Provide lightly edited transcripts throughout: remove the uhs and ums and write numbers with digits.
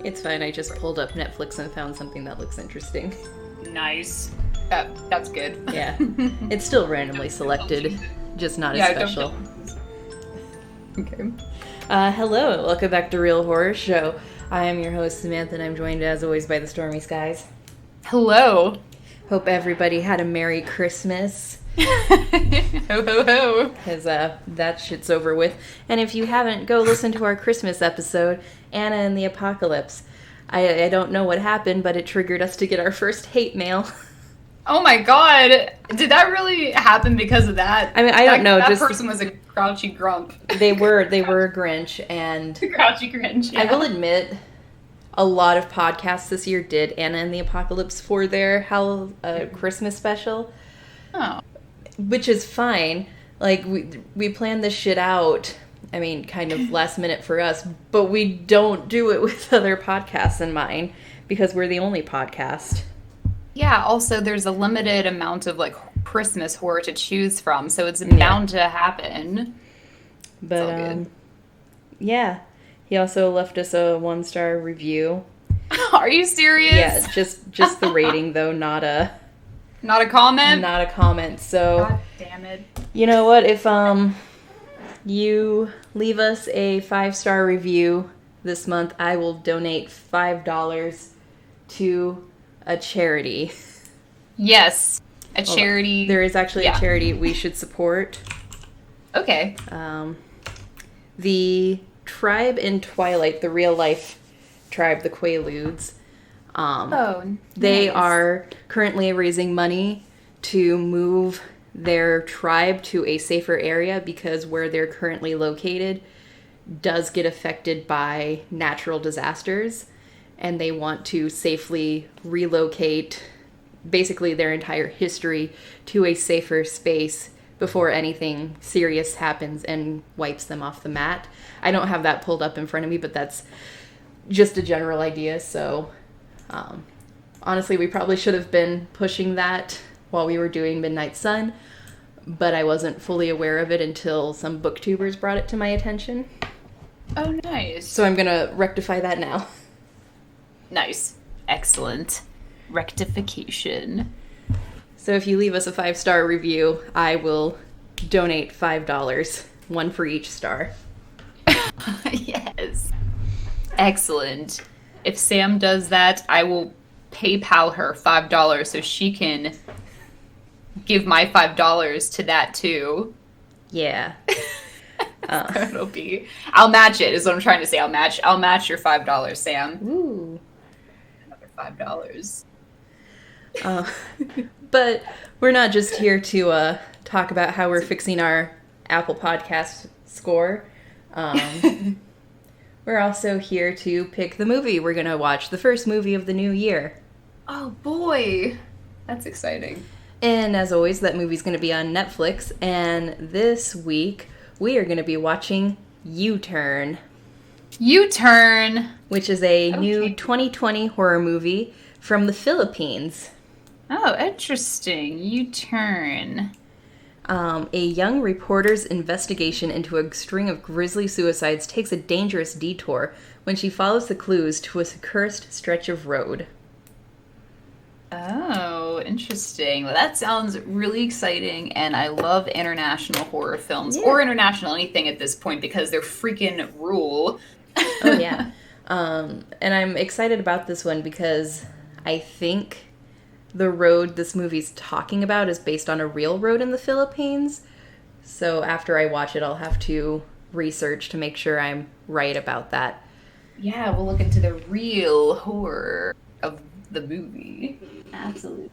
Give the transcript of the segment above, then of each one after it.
It's fine, I just pulled up Netflix and found something that looks interesting. Nice. That's good. Yeah. It's still randomly selected, just not as special. Okay. Hello, welcome back to Real Horror Show. I am your host, Samantha, and I'm joined as always by the Stormy Skies. Hello. Hope everybody had a Merry Christmas. Ho, ho, ho. Because that shit's over with. And if you haven't, go listen to our Christmas episode, Anna and the Apocalypse. I don't know what happened, but it triggered us to get our first hate mail. Oh my god. Did that really happen because of that? I mean, I don't know. That just person was a grouchy grump. They were a Grinch, and Grouchy Grinch, yeah. I will admit, a lot of podcasts this year did Anna and the Apocalypse for their Christmas special. Oh. Which is fine. Like, we planned this shit out, I mean, kind of last minute for us, but we don't do it with other podcasts in mind, because we're the only podcast. Yeah, also there's a limited amount of, like, Christmas horror to choose from, so it's bound to happen. But, it's all good. Yeah. He also left us a 1-star review. Are you serious? Yeah, just the rating, though, not a... Not a comment? Not a comment, so... God damn it. You know what, if, you leave us a 5-star review this month, I will donate $5 to a charity. Yes, a charity. There is actually a charity we should support. Okay. The tribe in Twilight, the real life tribe, the Quileutes. They are currently raising money to move their tribe to a safer area because where they're currently located does get affected by natural disasters, and they want to safely relocate basically their entire history to a safer space before anything serious happens and wipes them off the mat. I don't have that pulled up in front of me, but that's just a general idea, so... honestly, we probably should have been pushing that while we were doing Midnight Sun, but I wasn't fully aware of it until some booktubers brought it to my attention. Oh, nice. So I'm gonna rectify that now. Nice. Excellent. Rectification. So if you leave us a 5-star review, I will donate $5, one for each star. Yes. Excellent. If Sam does that, I will PayPal her $5 so she can give my $5 to that too. Yeah. It'll be. I'll match it. Is what I'm trying to say. I'll match your $5, Sam. Ooh. Another $5. But we're not just here to talk about how we're fixing our Apple Podcast score. We're also here to pick the movie we're going to watch, the first movie of the new year. Oh boy, that's exciting. And as always, that movie's going to be on Netflix, and this week we are going to be watching U-Turn. U-Turn! Which is a new 2020 horror movie from the Philippines. Oh, interesting. U-Turn. A young reporter's investigation into a string of grisly suicides takes a dangerous detour when she follows the clues to a cursed stretch of road. Oh, interesting. Well, that sounds really exciting, and I love international horror films, or international anything at this point, because they're freaking rule. Oh, yeah. And I'm excited about this one because I think... the road this movie's talking about is based on a real road in the Philippines. So after I watch it, I'll have to research to make sure I'm right about that. Yeah, we'll look into the real horror of the movie. Absolutely.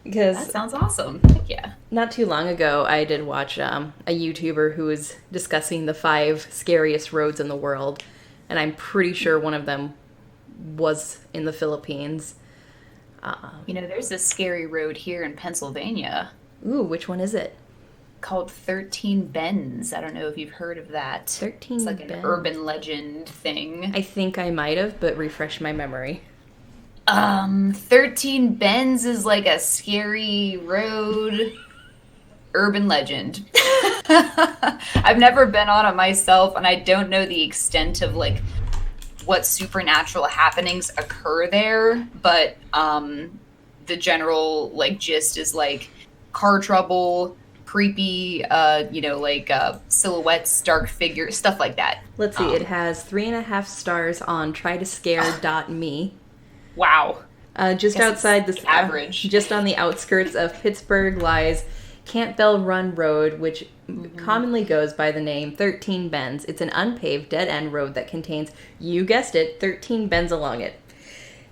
Because that sounds awesome. Heck yeah. Not too long ago, I did watch a YouTuber who was discussing the 5 scariest roads in the world. And I'm pretty sure one of them was in the Philippines. There's a scary road here in Pennsylvania. Ooh, which one is it? Called 13 Bends. I don't know if you've heard of that. 13 It's like Bends. an urban legend thing. I think I might have, but refresh my memory. 13 Bends is like a scary road urban legend. I've never been on it myself, and I don't know the extent of like what supernatural happenings occur there, but the general like gist is like car trouble, creepy, silhouettes, dark figures, stuff like that. Let's see, it has 3.5 stars on trytoscare.me. Wow. Just outside the average. Just on the outskirts of Pittsburgh lies Campbell Run Road, which commonly goes by the name 13 Bends. It's an unpaved dead-end road that contains, you guessed it, 13 bends along it.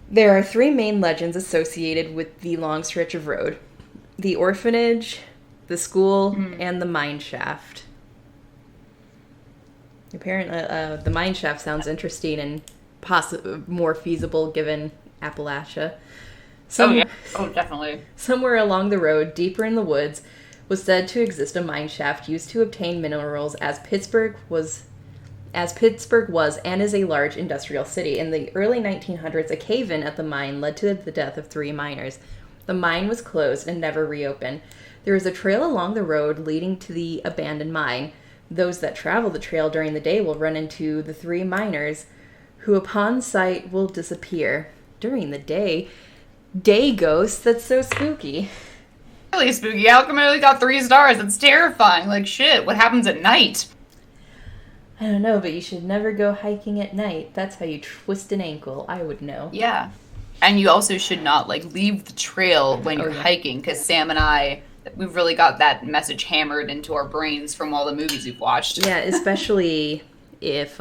There are 3 main legends associated with the long stretch of road: the orphanage, the school, and the mine shaft. Apparently, the mine shaft sounds interesting and more feasible given Appalachia. Definitely. Somewhere along the road, deeper in the woods, was said to exist a mine shaft used to obtain minerals, as Pittsburgh was and is a large industrial city. In the early 1900s, a cave-in at the mine led to the death of 3 miners. The mine was closed and never reopened. There is a trail along the road leading to the abandoned mine. Those that travel the trail during the day will run into the 3 miners, who upon sight will disappear. During the day ghosts, that's so spooky. Really spooky. How come I only got 3 stars? It's terrifying. Like, shit, what happens at night? I don't know, but you should never go hiking at night. That's how you twist an ankle. I would know. Yeah. And you also should not, like, leave the trail when you're hiking, because Sam and I, we've really got that message hammered into our brains from all the movies we've watched. Yeah, especially if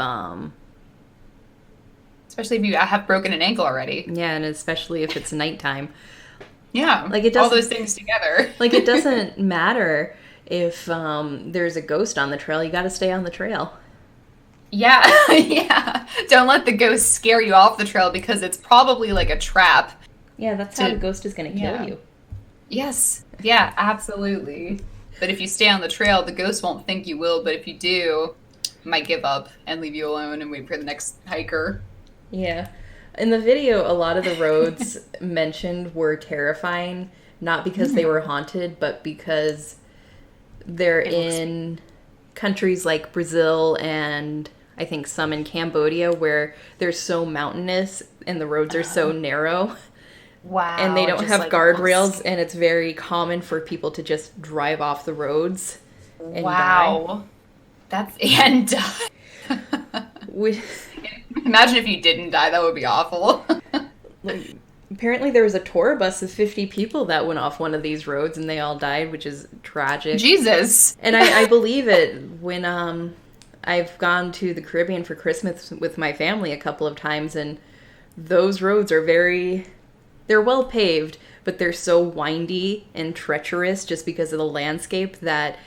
you have broken an ankle already. Yeah, and especially if it's nighttime. Yeah, like it doesn't, all those things together. Like, it doesn't matter if there's a ghost on the trail. You got to stay on the trail. Yeah, yeah. Don't let the ghost scare you off the trail, because it's probably like a trap. Yeah, that's how the ghost is going to kill you. Yes. Yeah, absolutely. But if you stay on the trail, the ghost won't think you will. But if you do, it might give up and leave you alone and wait for the next hiker. Yeah. In the video, a lot of the roads mentioned were terrifying, not because they were haunted, but because they're in countries like Brazil and I think some in Cambodia, where they're so mountainous and the roads are so narrow. Wow. And they don't have guardrails, and it's very common for people to just drive off the roads and die. That's and die. Imagine if you didn't die. That would be awful. Apparently there was a tour bus of 50 people that went off one of these roads, and they all died, which is tragic. Jesus. And I believe it when I've gone to the Caribbean for Christmas with my family a couple of times, and those roads are they're well paved, but they're so windy and treacherous just because of the landscape that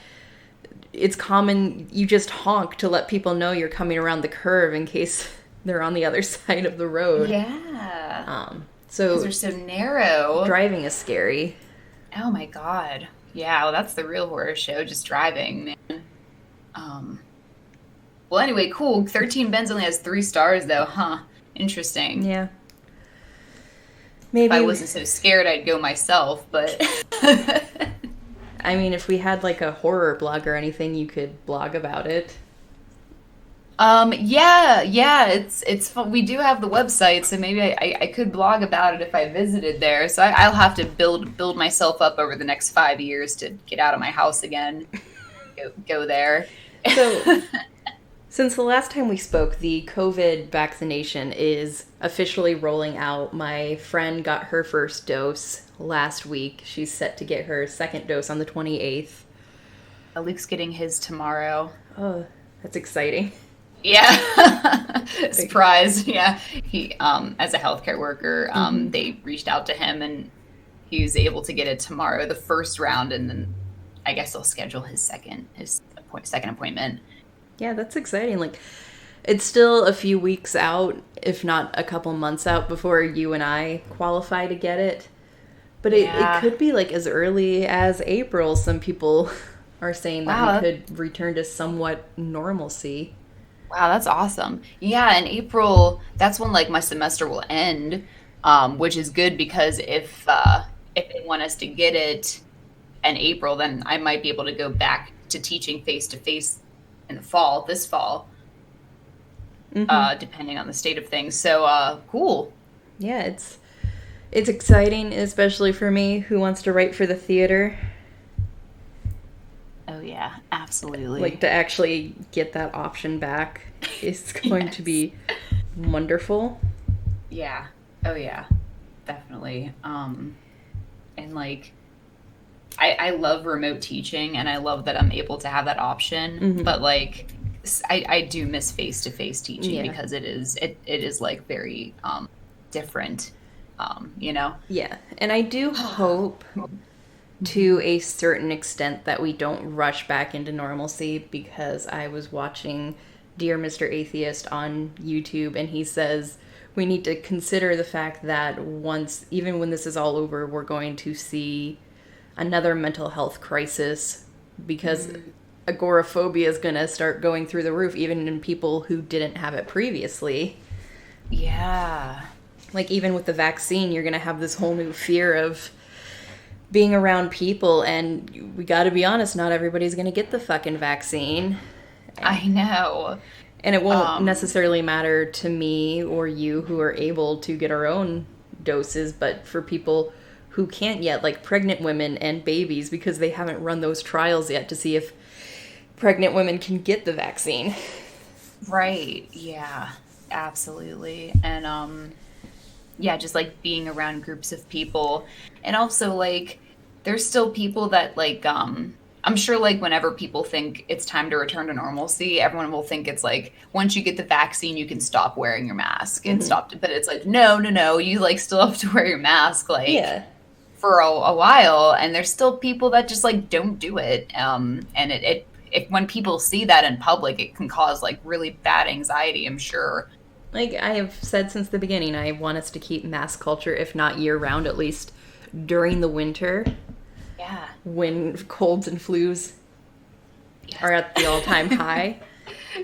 it's common you just honk to let people know you're coming around the curve in case they're on the other side of the road. Yeah. So because they're so narrow. Driving is scary. Oh my god. Yeah, well, that's the real horror show, just driving, man. Well, anyway, cool. 13 Bends only has 3 stars, though, huh? Interesting. Yeah. Maybe if I wasn't so scared, I'd go myself, but... I mean, if we had, like, a horror blog or anything, you could blog about it. Yeah, it's fun. We do have the website, so maybe I could blog about it if I visited there. So I'll have to build myself up over the next 5 years to get out of my house again. Go there. So, since the last time we spoke, the COVID vaccination is officially rolling out. My friend got her first dose last week. She's set to get her second dose on the 28th. Luke's getting his tomorrow. Oh, that's exciting. Yeah. Surprise. Yeah. He, as a healthcare worker, they reached out to him and he was able to get it tomorrow, the first round, and then I guess they'll schedule his second appointment. Yeah, that's exciting. Like, it's still a few weeks out, if not a couple months out, before you and I qualify to get it. But it could be like as early as April. Some people are saying that we could return to somewhat normalcy. Wow, that's awesome. Yeah, in April, that's when like my semester will end, which is good because if they want us to get it in April, then I might be able to go back to teaching face-to-face in this fall, depending on the state of things. So, cool. Yeah, it's exciting, especially for me who wants to write for the theater. Oh, yeah, absolutely. Like, to actually get that option back is going to be wonderful. Yeah. Oh, yeah. Definitely. And, like, I love remote teaching, and I love that I'm able to have that option. But, like, I do miss face-to-face teaching because it is, like, very different, you know? Yeah. And I do hope to a certain extent that we don't rush back into normalcy, because I was watching Dear Mr. Atheist on YouTube, and he says we need to consider the fact that even when this is all over, we're going to see another mental health crisis, because agoraphobia is going to start going through the roof, even in people who didn't have it previously. Yeah. Like, even with the vaccine, you're going to have this whole new fear of being around people, and we got to be honest, not everybody's going to get the fucking vaccine. I know. And it won't necessarily matter to me or you who are able to get our own doses, but for people who can't yet, like pregnant women and babies, because they haven't run those trials yet to see if pregnant women can get the vaccine. Right. Yeah, absolutely. And, yeah, just, like, being around groups of people. And also, like, there's still people that, like, I'm sure, like, whenever people think it's time to return to normalcy, everyone will think it's, like, once you get the vaccine, you can stop wearing your mask and stop. But it's like, no, you, like, still have to wear your mask, like, for a while. And there's still people that just, like, don't do it. And when people see that in public, it can cause, like, really bad anxiety, I'm sure. Like I have said since the beginning, I want us to keep mask culture, if not year-round, at least during the winter. Yeah. When colds and flus are at the all-time high.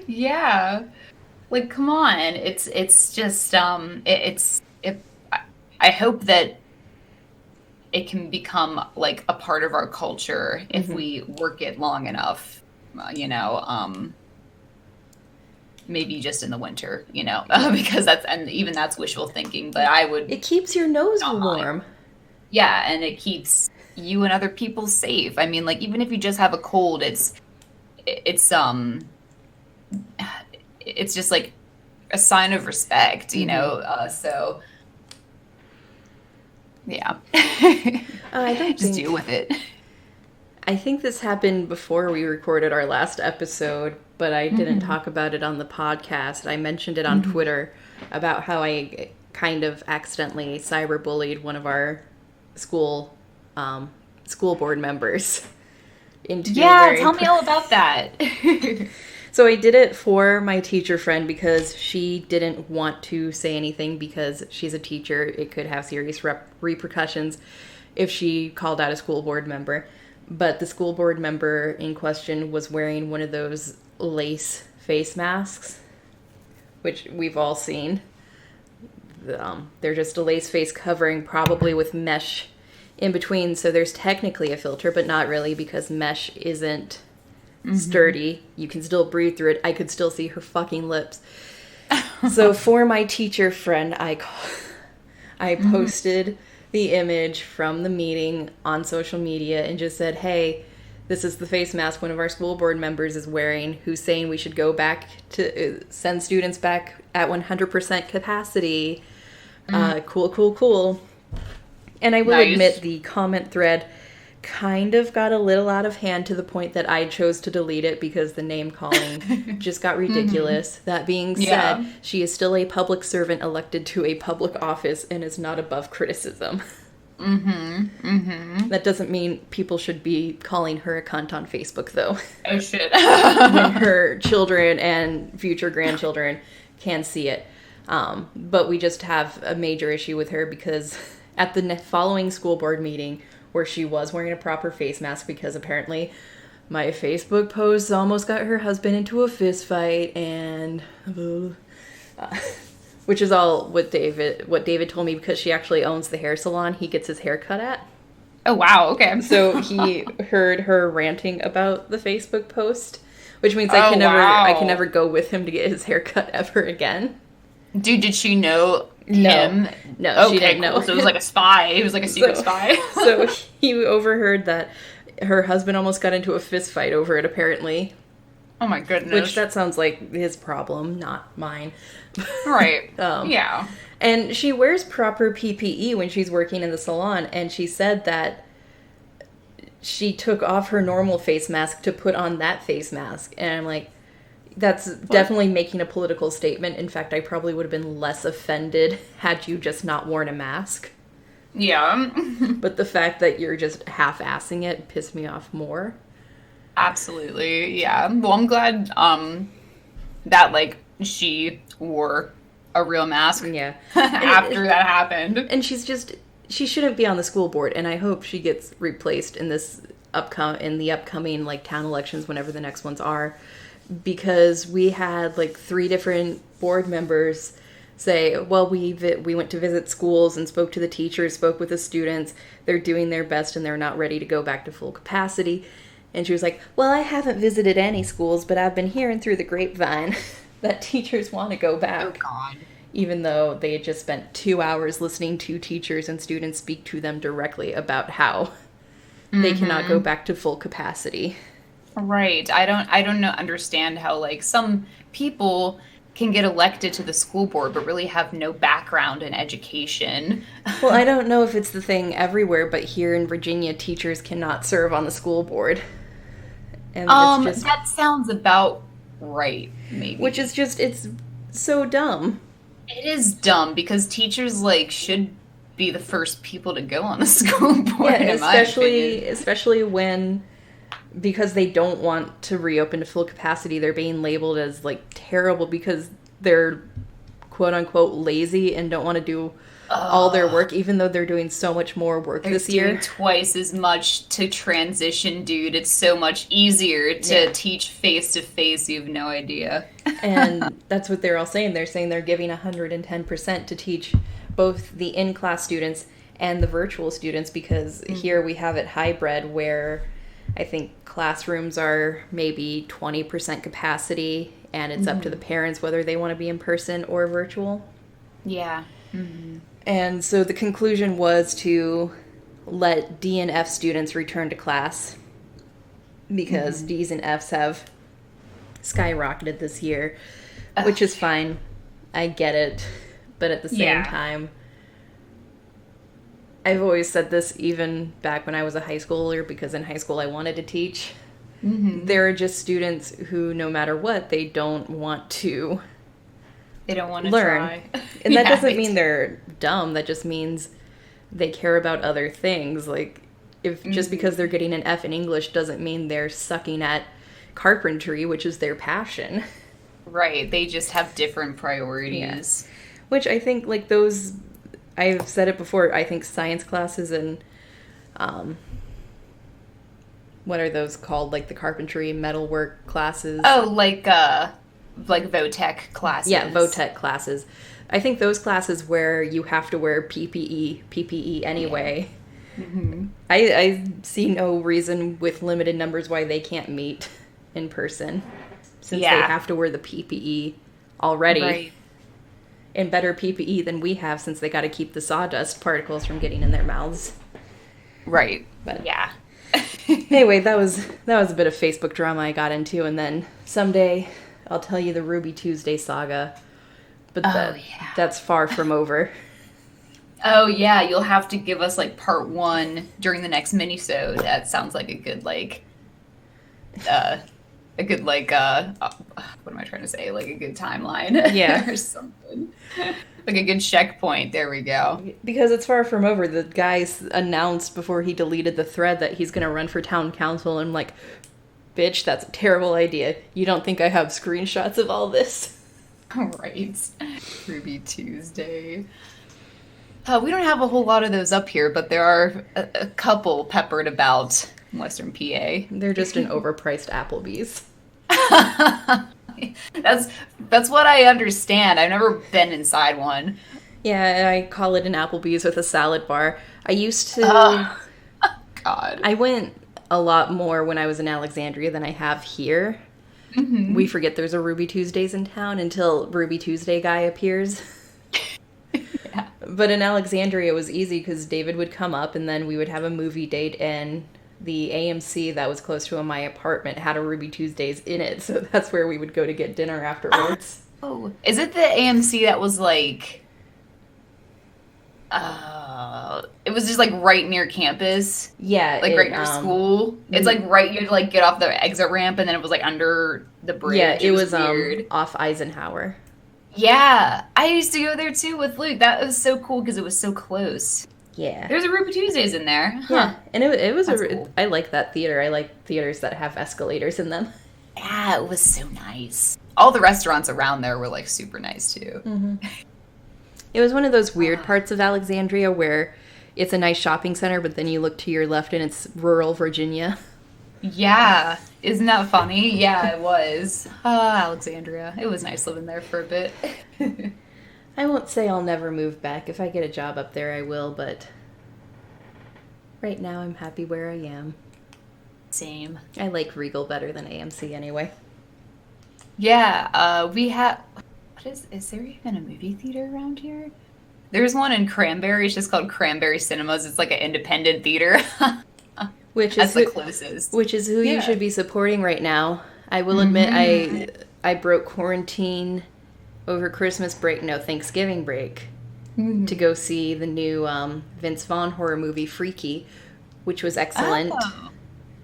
Yeah. Like, come on. It's just, I hope that it can become, like, a part of our culture if we work it long enough, you know, maybe just in the winter, you know, because that's wishful thinking, but it keeps your nose warm. Yeah. And it keeps you and other people safe. I mean, like, even if you just have a cold, it's just like a sign of respect, you know? So yeah. I don't just deal with it. I think this happened before we recorded our last episode, but I didn't talk about it on the podcast. I mentioned it on Twitter about how I kind of accidentally cyberbullied one of our school board members. Tell me all about that. So I did it for my teacher friend because she didn't want to say anything because she's a teacher. It could have serious repercussions if she called out a school board member. But the school board member in question was wearing one of those lace face masks, which we've all seen. They're just a lace face covering, probably with mesh in between. So there's technically a filter, but not really, because mesh isn't sturdy. You can still breathe through it. I could still see her fucking lips. So for my teacher friend, I posted the image from the meeting on social media and just said, hey, this is the face mask one of our school board members is wearing, who's saying we should go back to send students back at 100% capacity. Cool. And I will admit the comment thread kind of got a little out of hand, to the point that I chose to delete it because the name calling just got ridiculous. That being said, she is still a public servant elected to a public office and is not above criticism. That doesn't mean people should be calling her a cunt on Facebook, though. Oh, shit. When her children and future grandchildren can see it. But we just have a major issue with her because at the following school board meeting, where she was wearing a proper face mask, because apparently my Facebook posts almost got her husband into a fist fight, and which is all what David told me, because she actually owns the hair salon he gets his hair cut at. Oh, wow. Okay. So he heard her ranting about the Facebook post, which means I can never go with him to get his hair cut ever again. Dude, did she know him? No, she didn't know. So it was like a spy. It was like a secret spy. So he overheard that her husband almost got into a fist fight over it, apparently. Oh my goodness. Which that sounds like his problem, not mine. Right. Yeah. And she wears proper PPE when she's working in the salon, and she said that she took off her normal face mask to put on that face mask. And I'm like, that's definitely making a political statement. In fact, I probably would have been less offended had you just not worn a mask. Yeah. But the fact that you're just half-assing it pissed me off more. Absolutely, yeah. Well, I'm glad that, like, she wore a real mask after that happened. And she shouldn't be on the school board, and I hope she gets replaced in the upcoming, like, town elections, whenever the next ones are. Because we had, like, 3 different board members say, well, we went to visit schools and spoke to the teachers, spoke with the students. They're doing their best and they're not ready to go back to full capacity. And she was like, well, I haven't visited any schools, but I've been hearing through the grapevine that teachers want to go back. Oh, God. Even though they had just spent 2 hours listening to teachers and students speak to them directly about how they cannot go back to full capacity. Right. I don't understand how, like, some people can get elected to the school board but really have no background in education. Well, I don't know if it's the thing everywhere, but here in Virginia, teachers cannot serve on the school board. And that sounds about right, maybe. Which is just, it's so dumb. It is dumb because teachers, like, should be the first people to go on the school board, in my opinion. Especially when, because they don't want to reopen to full capacity, they're being labeled as, like, terrible because they're quote-unquote lazy and don't want to do all their work, even though they're doing so much more work this year. Doing twice as much to transition, dude. It's so much easier to teach face-to-face. You have no idea. And that's what they're all saying. They're saying they're giving 110% to teach both the in-class students and the virtual students because here we have it hybrid where I think classrooms are maybe 20% capacity and it's up to the parents whether they want to be in person or virtual. Yeah. Mm-hmm. And so the conclusion was to let D and F students return to class because D's and F's have skyrocketed this year, which is fine. I get it. But at the same time, I've always said this even back when I was a high schooler because in high school I wanted to teach. There are just students who, no matter what, they don't want to learn. Try. And that doesn't mean they're dumb. That just means they care about other things. Like, if just because they're getting an F in English doesn't mean they're sucking at carpentry, which is their passion. Right. They just have different priorities. Yeah. Which I think, like, those... I've said it before, I think science classes and... what are those called? Like, the carpentry, metalwork classes? Oh, like VOTech classes. Yeah, VOTech classes. I think those classes where you have to wear PPE anyway. I see no reason with limited numbers why they can't meet in person. Since they have to wear the PPE already. Right. And better PPE than we have since they got to keep the sawdust particles from getting in their mouths. Right. But yeah. Anyway, that was a bit of Facebook drama I got into, and then someday I'll tell you the Ruby Tuesday saga. But that's far from over. Oh yeah, you'll have to give us like part 1 during the next minisode. That sounds like a good what am I trying to say? Like a good timeline. Yeah. Or something. Like a good checkpoint. There we go. Because it's far from over. The guy announced before he deleted the thread that he's going to run for town council. And I'm like, bitch, that's a terrible idea. You don't think I have screenshots of all this? All right. Ruby Tuesday. We don't have a whole lot of those up here, but there are a couple peppered about in Western PA. They're just an overpriced Applebee's. That's what I understand. I've never been inside one. Yeah, I call it an Applebee's with a salad bar. I used to God. I went a lot more when I was in Alexandria than I have here. Mm-hmm. We forget there's a Ruby Tuesdays in town until Ruby Tuesday guy appears. Yeah. But in Alexandria, it was easy because David would come up and then we would have a movie date, and the AMC that was close to my apartment had a Ruby Tuesdays in it. So that's where we would go to get dinner afterwards. Oh, is it the AMC that was like... it was just like right near campus. Yeah. Like right near school. It's like right, you had to like get off the exit ramp and then it was like under the bridge. Yeah, it was weird. Off Eisenhower. Yeah. I used to go there too with Luke. That was so cool because it was so close. Yeah. There's a Ruby Tuesdays in there. Huh. Yeah. And it was cool. I like that theater. I like theaters that have escalators in them. Yeah, it was so nice. All the restaurants around there were like super nice too. Mm-hmm. It was one of those weird parts of Alexandria where it's a nice shopping center, but then you look to your left and it's rural Virginia. Yeah. Isn't that funny? Yeah, it was. Alexandria. It was nice living there for a bit. I won't say I'll never move back. If I get a job up there, I will, but right now I'm happy where I am. Same. I like Regal better than AMC anyway. Yeah, we have... Is there even a movie theater around here? There's one in Cranberry. It's just called Cranberry Cinemas. It's like an independent theater. Which is the closest. Which is who you should be supporting right now. I will admit I broke quarantine over Christmas break, Thanksgiving break, to go see the new Vince Vaughn horror movie Freaky, which was excellent. Oh.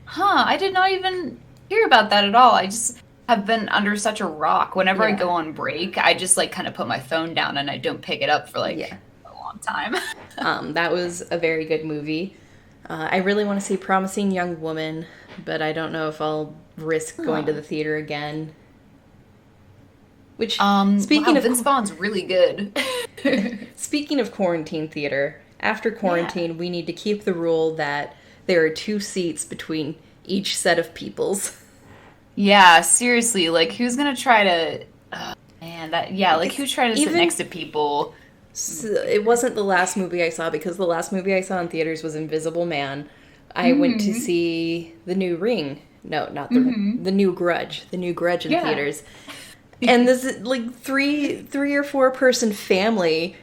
Huh, I did not even hear about that at all. I just have been under such a rock. Whenever I go on break, I just like kind of put my phone down and I don't pick it up for like a long time. That was a very good movie. I really want to see Promising Young Woman, but I don't know if I'll risk going to the theater again. Which, speaking of Vince Vaughn's really good. Speaking of quarantine theater, after quarantine, we need to keep the rule that there are 2 seats between each set of peoples. Yeah, seriously, like who's gonna try to? Who's trying to sit next to people? So it wasn't the last movie I saw, because the last movie I saw in theaters was Invisible Man. I went to see The New Ring. No, not the New Grudge. The New Grudge in theaters. And this like three or 4 person family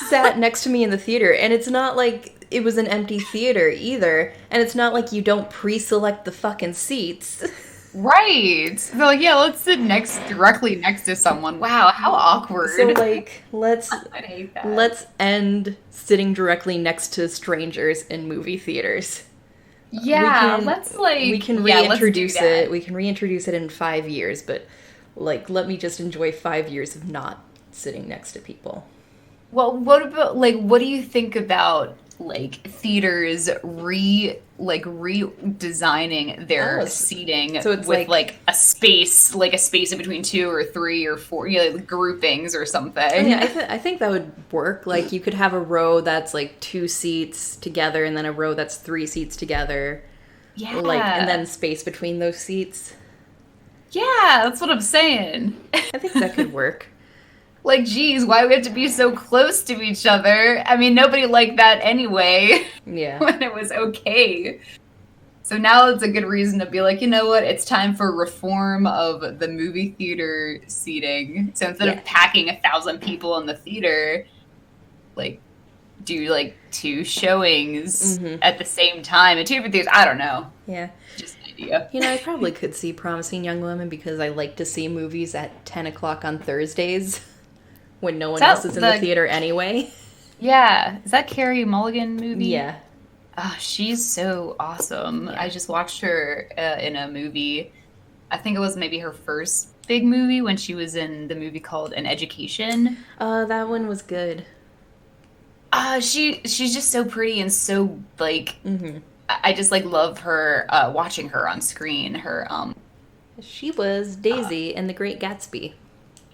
sat next to me in the theater, and it's not like it was an empty theater either, and it's not like you don't pre-select the fucking seats. Right. They're like, yeah, let's sit directly next to someone. Wow, how awkward. So like, I hate that. Let's end sitting directly next to strangers in movie theaters. Yeah, we can reintroduce it. We can reintroduce it in 5 years, but like, let me just enjoy 5 years of not sitting next to people. Well, what about what do you think about theaters redesigning their seating, so it's with a space in between 2 or 3 or 4 groupings or something? Yeah, I think that would work. Like, you could have a row that's 2 seats together, and then a row that's 3 seats together. Yeah, and then space between those seats. Yeah, that's what I'm saying. I think that could work. Geez, why do we have to be so close to each other? I mean, nobody liked that anyway. Yeah. When it was okay. So now it's a good reason to be like, you know what? It's time for reform of the movie theater seating. So instead of packing 1,000 people in the theater, do 2 showings at the same time in 2 different theaters. I don't know. Yeah. Just an idea. I probably could see Promising Young Women because I like to see movies at 10 o'clock on Thursdays. When no one else is in the theater anyway. Yeah. Is that Carey Mulligan movie? Yeah. She's so awesome. Yeah. I just watched her in a movie. I think it was maybe her first big movie when she was in the movie called An Education. That one was good. She's just so pretty and so I just love her watching her on screen. Her she was Daisy in The Great Gatsby.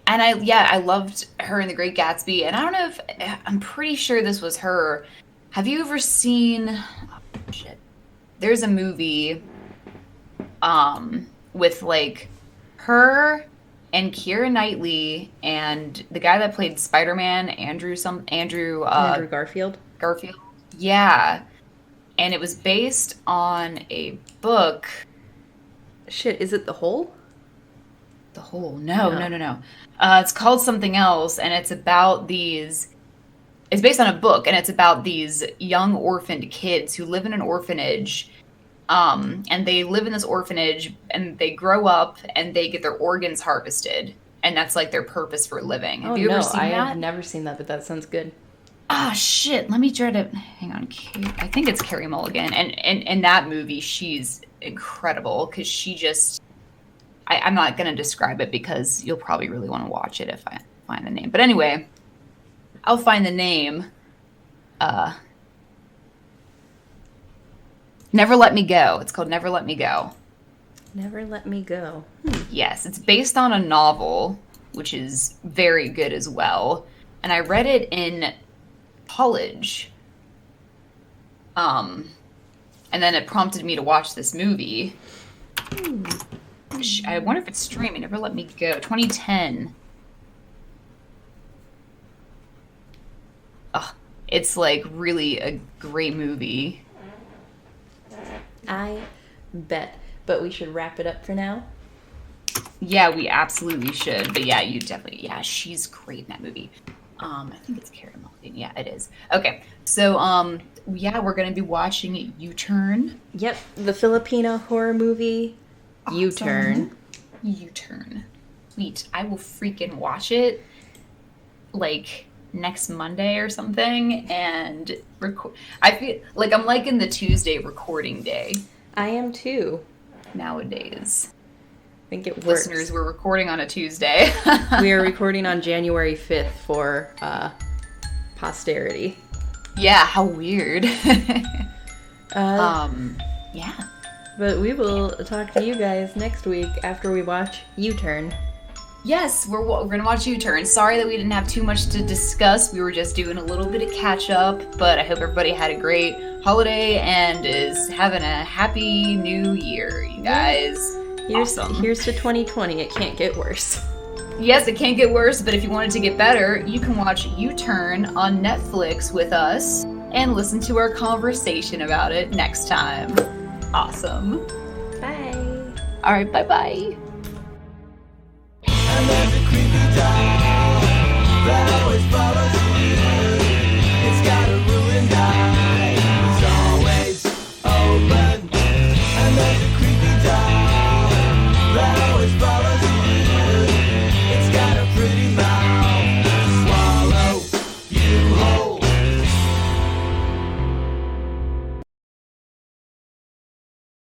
And I loved her in The Great Gatsby. And I don't know I'm pretty sure this was her. Have you ever seen, there's a movie, with her and Keira Knightley and the guy that played Spider-Man, Andrew Garfield. Yeah. And it was based on a book. Shit, is it The Hole? The Hole? No. It's called something else, and it's about these... It's based on a book, and it's about these young orphaned kids who live in an orphanage. And they live in this orphanage, and they grow up, and they get their organs harvested. And that's, like, their purpose for living. Have you ever seen that? I have never seen that, but that sounds good. Ah, shit. Let me try to... Hang on. I think it's Carey Mulligan. And in that movie, she's incredible, because she just... I'm not going to describe it, because you'll probably really want to watch it if I find the name. But anyway, I'll find the name. Never Let Me Go. It's called Never Let Me Go. Never Let Me Go. Yes, it's based on a novel, which is very good as well. And I read it in college. And then it prompted me to watch this movie. I wonder if it's streaming. Never Let Me Go. 2010. It's like really a great movie. I bet. But we should wrap it up for now. Yeah, we absolutely should. But yeah, you definitely... Yeah, she's great in that movie. I think it's Carey Mulligan. Yeah, it is. Okay, so yeah, we're gonna be watching U-Turn. Yep, the Filipino horror movie. Awesome. U-Turn. U-Turn. Sweet. I will freaking watch it like next Monday or something and record. I feel like I'm liking the Tuesday recording day. I am too. Nowadays. I think it works. Listeners, we're recording on a Tuesday. We are recording on January 5th for posterity. Yeah, how weird. Yeah. But we will talk to you guys next week after we watch U-Turn. Yes, we're going to watch U-Turn. Sorry that we didn't have too much to discuss. We were just doing a little bit of catch-up, but I hope everybody had a great holiday and is having a happy new year, you guys. Here's to 2020. It can't get worse. Yes, it can't get worse, but if you want it to get better, you can watch U-Turn on Netflix with us and listen to our conversation about it next time. Awesome. Bye. All right, bye-bye. And there's a creepy dog that always follows you.